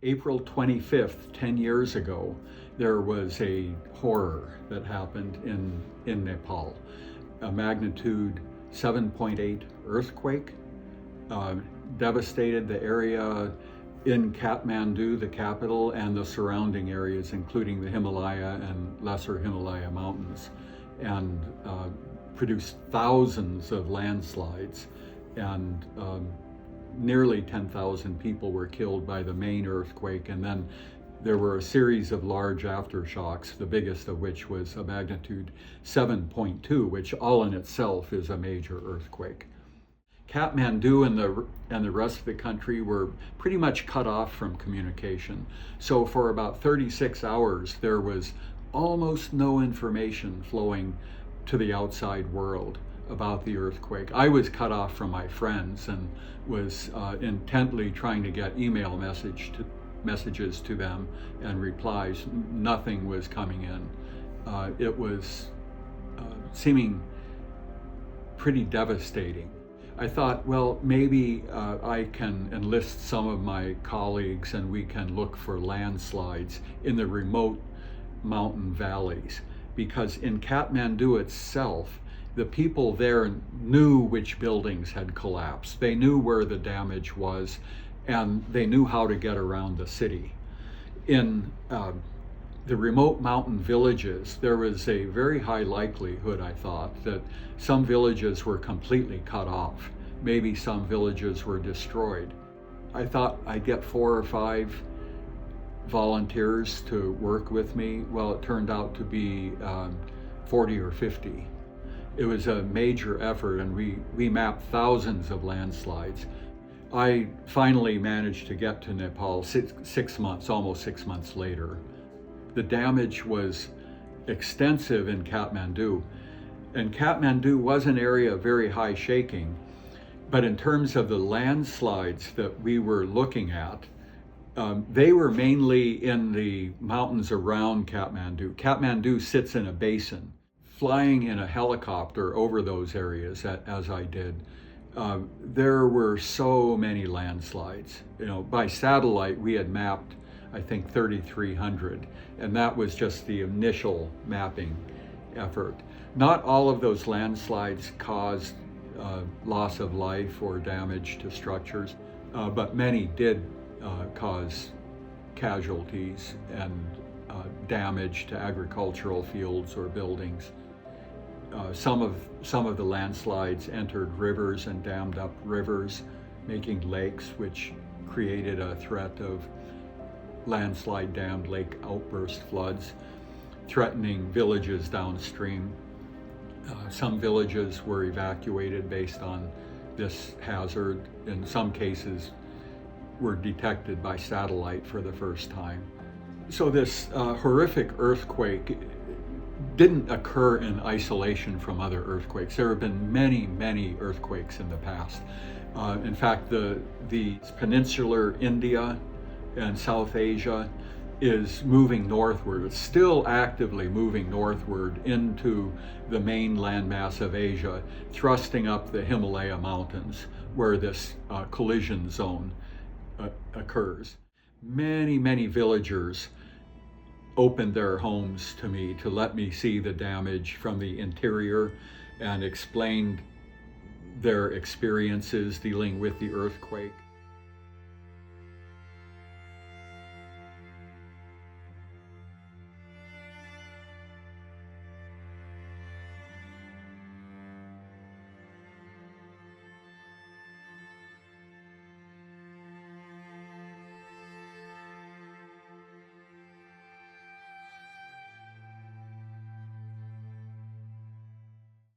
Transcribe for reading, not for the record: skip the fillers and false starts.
April 25th, 10 years ago, there was a horror that happened in Nepal. A magnitude 7.8 earthquake devastated the area in Kathmandu, the capital, and the surrounding areas, including the Himalaya and Lesser Himalaya mountains, and produced thousands of landslides, and nearly 10,000 people were killed by the main earthquake, and then there were a series of large aftershocks, the biggest of which was a magnitude 7.2, which all in itself is a major earthquake. Kathmandu and the rest of the country were pretty much cut off from communication. So for about 36 hours, there was almost no information flowing to the outside world about the earthquake. I was cut off from my friends and was intently trying to get email messages to them and replies. Nothing was coming in. It was seeming pretty devastating. I thought, well, maybe I can enlist some of my colleagues and we can look for landslides in the remote mountain valleys, because in Kathmandu itself, the people there knew which buildings had collapsed. They knew where the damage was, and they knew how to get around the city. In the remote mountain villages, there was a very high likelihood, I thought, that some villages were completely cut off. Maybe some villages were destroyed. I thought I'd get 4 or 5 volunteers to work with me. Well, it turned out to be 40 or 50. It was a major effort, and we mapped thousands of landslides. I finally managed to get to Nepal almost 6 months later. The damage was extensive in Kathmandu, and Kathmandu was an area of very high shaking, but in terms of the landslides that we were looking at, they were mainly in the mountains around Kathmandu. Kathmandu sits in a basin. Flying in a helicopter over those areas, as I did, there were so many landslides. By satellite, we had mapped, I think, 3,300, and that was just the initial mapping effort. Not all of those landslides caused loss of life or damage to structures, but many did cause casualties and damage to agricultural fields or buildings. Some of the landslides entered rivers and dammed up rivers, making lakes, which created a threat of landslide dammed lake outburst floods, threatening villages downstream. Some villages were evacuated based on this hazard. In some cases, were detected by satellite for the first time. So this horrific earthquake didn't occur in isolation from other earthquakes. There have been many, many earthquakes in the past. In fact, the peninsular India and South Asia is moving northward. It's still actively moving northward into the main landmass of Asia, thrusting up the Himalaya mountains where this collision zone occurs. Many, many villagers opened their homes to me to let me see the damage from the interior and explained their experiences dealing with the earthquake.